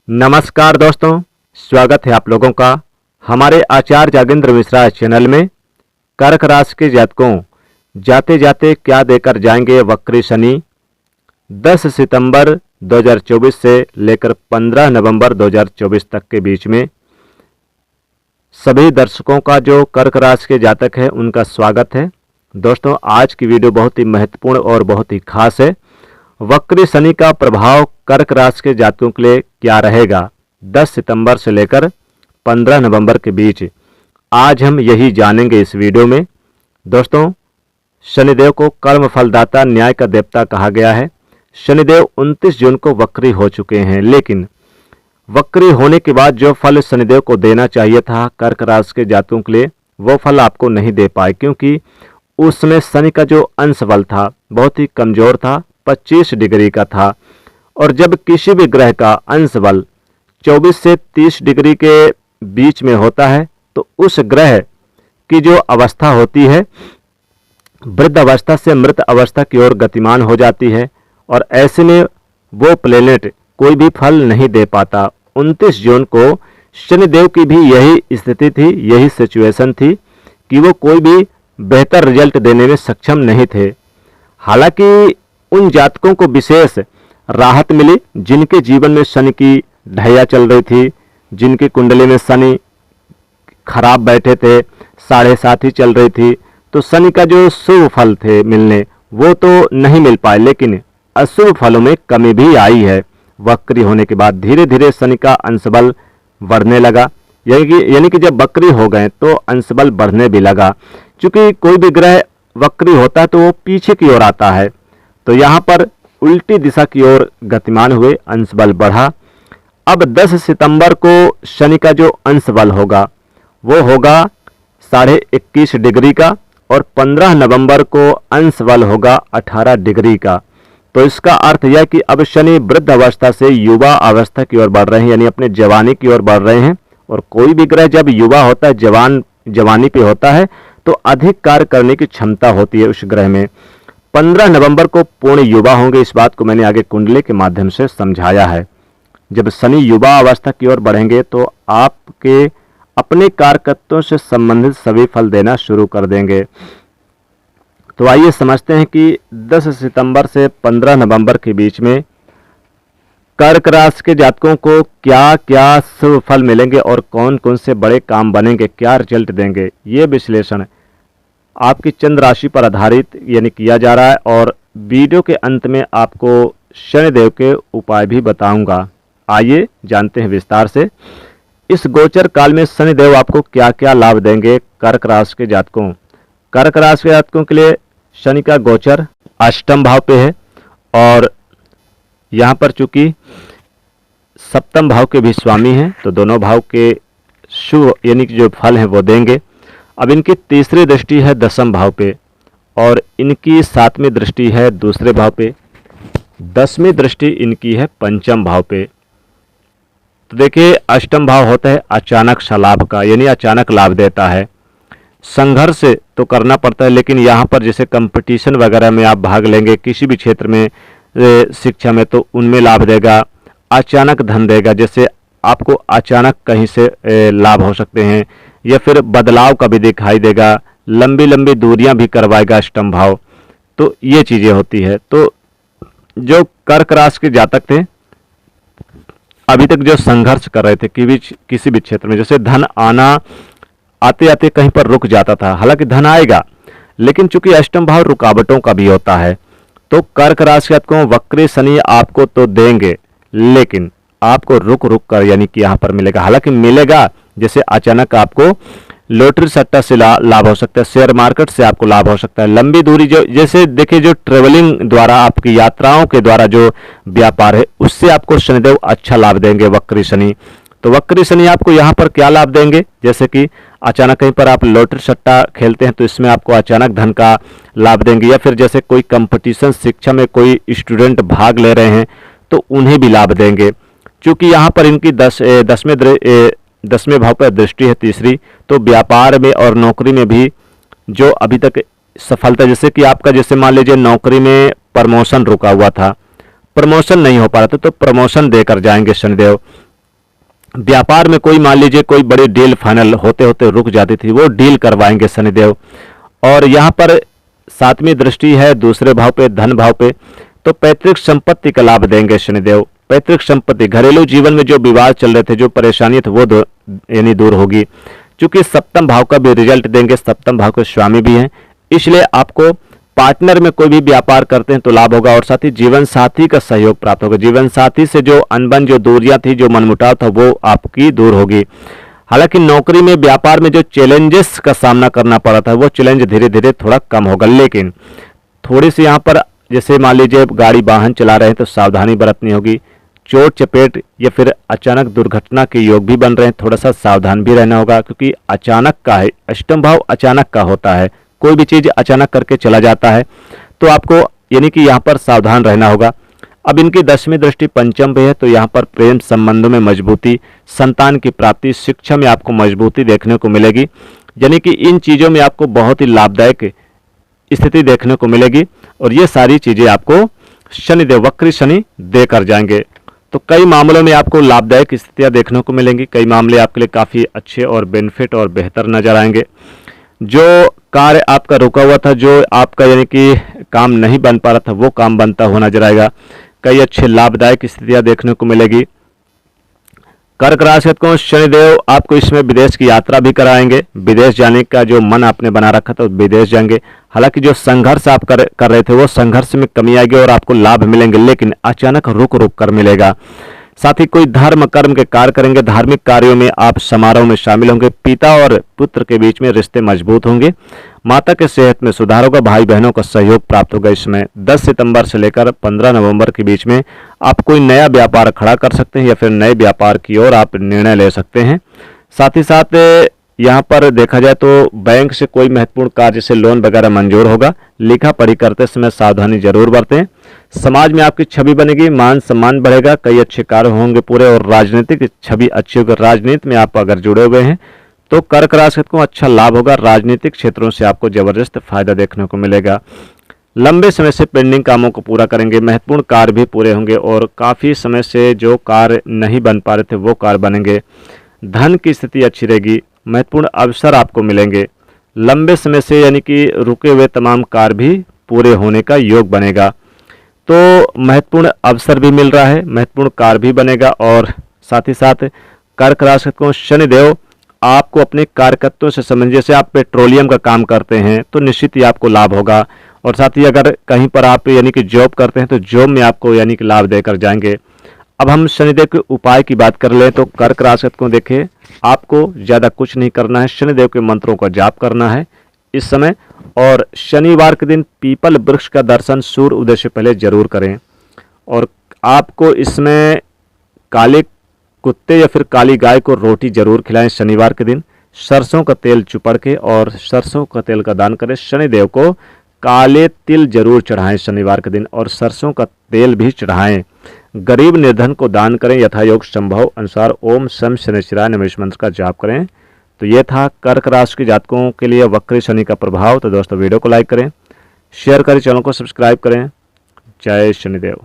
नमस्कार दोस्तों, स्वागत है आप लोगों का हमारे आचार्य जागेंद्र मिश्रा चैनल में। कर्क राशि के जातकों, जाते जाते क्या देकर जाएंगे वक्री शनि 10 सितंबर 2024 से लेकर 15 नवंबर 2024 तक के बीच में। सभी दर्शकों का जो कर्क राशि के जातक है उनका स्वागत है। दोस्तों, आज की वीडियो बहुत ही महत्वपूर्ण और बहुत ही खास है। वक्री शनि का प्रभाव कर्क राशि के जातकों के लिए क्या रहेगा 10 सितंबर से लेकर 15 नवंबर के बीच, आज हम यही जानेंगे इस वीडियो में। दोस्तों, शनिदेव को कर्म फलदाता, न्याय का देवता कहा गया है। शनिदेव 29 जून को वक्री हो चुके हैं, लेकिन वक्री होने के बाद जो फल शनिदेव को देना चाहिए था कर्क राशि के जातकों के लिए, वो फल आपको नहीं दे पाए, क्योंकि उसमें शनि का जो अंश बल था बहुत ही कमजोर था, 25 डिग्री का था। और जब किसी भी ग्रह का अंश बल 24 से 30 डिग्री के बीच में होता है तो उस ग्रह की जो अवस्था होती है वृद्ध अवस्था से मृत अवस्था की ओर गतिमान हो जाती है, और ऐसे में वो प्लेनेट कोई भी फल नहीं दे पाता। 29 जून को शनिदेव की भी यही स्थिति थी, यही सिचुएशन थी कि वो कोई भी बेहतर रिजल्ट देने में सक्षम नहीं थे। हालांकि उन जातकों को विशेष राहत मिली जिनके जीवन में शनि की ढैया चल रही थी, जिनकी कुंडली में शनि खराब बैठे थे, 7.5 ही चल रही थी, तो शनि का जो शुभ फल थे मिलने वो तो नहीं मिल पाए, लेकिन अशुभ फलों में कमी भी आई है। वक्री होने के बाद धीरे धीरे शनि का अंशबल बढ़ने लगा, यानी कि जब वक्री हो गए तो अंशबल बढ़ने भी लगा। क्योंकि कोई भी ग्रह वक्री होता है तो वो पीछे की ओर आता है, तो यहाँ पर उल्टी दिशा की ओर गतिमान हुए, अंशबल बढ़ा। अब 10 सितंबर को शनि का जो अंशबल होगा वो होगा 21.5 डिग्री का, और 15 नवंबर को अंशबल होगा 18 डिग्री का। तो इसका अर्थ यह कि अब शनि वृद्ध अवस्था से युवा अवस्था की ओर बढ़ रहे हैं, यानी अपने जवानी की ओर बढ़ रहे हैं। और कोई भी ग्रह जब युवा होता है, जवानी पे होता है, तो अधिक कार्य करने की क्षमता होती है उस ग्रह में। 15 नवंबर को पूर्ण युवा होंगे, इस बात को मैंने आगे कुंडली के माध्यम से समझाया है। जब शनि युवा अवस्था की ओर बढ़ेंगे तो आपके अपने कार्यकर्तों से संबंधित सभी फल देना शुरू कर देंगे। तो आइए समझते हैं कि 10 सितंबर से 15 नवंबर के बीच में कर्क राशि के जातकों को क्या क्या शुभ फल मिलेंगे और कौन कौन से बड़े काम बनेंगे, क्या रिजल्ट देंगे। ये विश्लेषण आपकी चंद्र राशि पर आधारित यानी किया जा रहा है, और वीडियो के अंत में आपको शनिदेव के उपाय भी बताऊंगा। आइए जानते हैं विस्तार से इस गोचर काल में शनिदेव आपको क्या क्या लाभ देंगे कर्क राशि के जातकों। कर्क राशि के जातकों के लिए शनि का गोचर अष्टम भाव पे है, और यहाँ पर चूंकि सप्तम भाव के भी स्वामी हैं तो दोनों भाव के शुभ यानी कि जो फल हैं वो देंगे। अब इनकी तीसरी दृष्टि है 10वें भाव पे, और इनकी 7वीं दृष्टि है दूसरे भाव पे, 10वीं दृष्टि इनकी है 5वें भाव पे। तो देखिए, अष्टम भाव होता है अचानक सा लाभ का, यानी अचानक लाभ देता है। संघर्ष तो करना पड़ता है, लेकिन यहाँ पर जैसे कंपटीशन वगैरह में आप भाग लेंगे किसी भी क्षेत्र में, शिक्षा में, तो उनमें लाभ देगा। अचानक धन देगा, जैसे आपको अचानक कहीं से लाभ हो सकते हैं, या फिर बदलाव का भी दिखाई देगा, लंबी लंबी दूरियां भी करवाएगा अष्टम भाव। तो ये चीजें होती है। तो जो कर्क राशि के जातक थे अभी तक जो संघर्ष कर रहे थे किसी भी क्षेत्र में, जैसे धन आना आते आते कहीं पर रुक जाता था, हालांकि धन आएगा, लेकिन चूंकि अष्टम भाव रुकावटों का भी होता है, तो कर्क राशि के जातकों वक्री शनि आपको तो देंगे, लेकिन आपको रुक रुक कर यानी कि यहाँ पर मिलेगा। हालांकि मिलेगा, जैसे अचानक आपको लॉटरी सट्टा से लाभ हो सकता है, शेयर मार्केट से आपको लाभ हो सकता है। लंबी दूरी जो जैसे देखिए जो ट्रेवलिंग द्वारा आपकी यात्राओं के द्वारा जो व्यापार है उससे आपको शनिदेव अच्छा लाभ देंगे वक्री शनि। तो वक्री शनि आपको यहाँ पर क्या लाभ देंगे, जैसे कि अचानक कहीं पर आप लॉटरी सट्टा खेलते हैं तो इसमें आपको अचानक धन का लाभ देंगे, या फिर जैसे कोई कंपटीशन शिक्षा में कोई स्टूडेंट भाग ले रहे हैं तो उन्हें भी लाभ देंगे। क्योंकि यहाँ पर इनकी 10वें भाव पर दृष्टि है तीसरी, तो व्यापार में और नौकरी में भी जो अभी तक सफलता, जैसे कि आपका जैसे मान लीजिए नौकरी में प्रमोशन रुका हुआ था, प्रमोशन नहीं हो पा रहा था, तो प्रमोशन देकर जाएंगे शनिदेव। व्यापार में कोई मान लीजिए कोई बड़ी डील फाइनल होते होते रुक जाती थी, वो डील करवाएंगे शनिदेव। और यहाँ पर 7वीं दृष्टि है दूसरे भाव पे, धन भाव पे, तो पैतृक संपत्ति का लाभ देंगे शनिदेव। पैतृक संपत्ति, घरेलू जीवन में जो विवाद चल रहे थे, जो परेशानी थी, वो यानी दूर होगी। क्योंकि सप्तम भाव का भी रिजल्ट देंगे, सप्तम भाव के स्वामी भी हैं, इसलिए आपको पार्टनर में कोई भी व्यापार करते हैं तो लाभ होगा। और साथ ही जीवन साथी का सहयोग प्राप्त होगा। जीवन साथी से जो अनबन, जो दूरियां थी, जो मनमुटाव था, वो आपकी दूर होगी। हालांकि नौकरी में, व्यापार में जो चैलेंजेस का सामना करना पड़ा था, वो चैलेंज धीरे धीरे थोड़ा कम होगा। लेकिन थोड़ी सी यहाँ पर, जैसे मान लीजिए गाड़ी वाहन चला रहे हैं तो सावधानी बरतनी होगी। चोट चपेट या फिर अचानक दुर्घटना के योग भी बन रहे हैं, थोड़ा सा सावधान भी रहना होगा। क्योंकि अचानक का है, अष्टम भाव अचानक का होता है, कोई भी चीज अचानक करके चला जाता है, तो आपको यानी कि यहाँ पर सावधान रहना होगा। अब इनकी 10वीं दृष्टि पंचम पे है, तो यहाँ पर प्रेम संबंधों में मजबूती, संतान की प्राप्ति, शिक्षा में आपको मजबूती देखने को मिलेगी। यानी कि इन चीजों में आपको बहुत ही लाभदायक स्थिति देखने को मिलेगी। और ये सारी चीजें आपको शनिदेव, वक्री शनि देकर जाएंगे। तो कई मामलों में आपको लाभदायक स्थितियां देखने को मिलेंगी, कई मामले आपके लिए काफी अच्छे और बेनिफिट और बेहतर नजर आएंगे। जो कार्य आपका रुका हुआ था, जो आपका यानी कि काम नहीं बन पा रहा था, वो काम बनता हुआ नजर आएगा। कई अच्छे लाभदायक स्थितियां देखने को मिलेगी। कर्क राशि को शनिदेव आपको इसमें विदेश की यात्रा भी कराएंगे। विदेश जाने का जो मन आपने बना रखा था, विदेश जाएंगे। हालांकि जो संघर्ष आप कर रहे थे, वो संघर्ष में कमी आएगी और आपको लाभ मिलेंगे, लेकिन अचानक रुक रुक कर मिलेगा। साथ ही कोई धर्म कर्म के कार्य करेंगे, धार्मिक कार्यों में आप समारोह में शामिल होंगे। पिता और पुत्र के बीच में रिश्ते मजबूत होंगे। माता के सेहत में सुधार होगा। भाई बहनों का सहयोग प्राप्त होगा। इसमें 10 सितंबर से लेकर 15 नवंबर के बीच में आप कोई नया व्यापार खड़ा कर सकते हैं या फिर नए व्यापार की ओर आप निर्णय ले सकते हैं। साथ ही साथ यहाँ पर देखा जाए तो बैंक से कोई महत्वपूर्ण कार्य जैसे लोन वगैरह मंजूर होगा। लिखा पढ़ी करते समय सावधानी जरूर बरतें। समाज में आपकी छवि बनेगी, मान सम्मान बढ़ेगा, कई अच्छे कार्य होंगे पूरे और राजनीतिक छवि अच्छी होगी। राजनीति में आप अगर जुड़े हुए हैं तो कर्क राशि को अच्छा लाभ होगा। राजनीतिक क्षेत्रों से आपको जबरदस्त फायदा देखने को मिलेगा। लंबे समय से पेंडिंग कामों को पूरा करेंगे, महत्वपूर्ण कार्य भी पूरे होंगे और काफ़ी समय से जो कार्य नहीं बन पा रहे थे वो कार्य बनेंगे। धन की स्थिति अच्छी रहेगी, महत्वपूर्ण अवसर आपको मिलेंगे। लंबे समय से यानी कि रुके हुए तमाम कार्य भी पूरे होने का योग बनेगा। तो महत्वपूर्ण अवसर भी मिल रहा है, महत्वपूर्ण कार्य भी बनेगा। और साथ ही साथ कर्क राशि को शनिदेव आपको अपने कार्यकर्ताओं से समझ, जैसे आप पेट्रोलियम का काम करते हैं तो निश्चित ही आपको लाभ होगा। और साथ ही अगर कहीं पर आप यानी कि जॉब करते हैं तो जॉब में आपको यानी कि लाभ देकर जाएंगे। अब हम शनिदेव के उपाय की बात कर लें तो कर्क राशि को देखें, आपको ज़्यादा कुछ नहीं करना है, शनिदेव के मंत्रों का जाप करना है इस समय। और शनिवार के दिन पीपल वृक्ष का दर्शन सूर्य उदय से पहले जरूर करें। और आपको इसमें काले कुत्ते या फिर काली गाय को रोटी जरूर खिलाएं शनिवार के दिन। सरसों का तेल चुपड़ के और सरसों का तेल का दान करें। शनिदेव को काले तिल जरूर चढ़ाएं शनिवार के दिन और सरसों का तेल भी चढ़ाएं। गरीब निर्धन को दान करें। यथायोग संभव अनुसार ओम शम शनिश्चराय नमः इस मंत्र का जाप करें। तो ये था कर्क राशि के जातकों के लिए वक्री शनि का प्रभाव। तो दोस्तों वीडियो को लाइक करें, शेयर करें, चैनल को सब्सक्राइब करें। जय शनिदेव।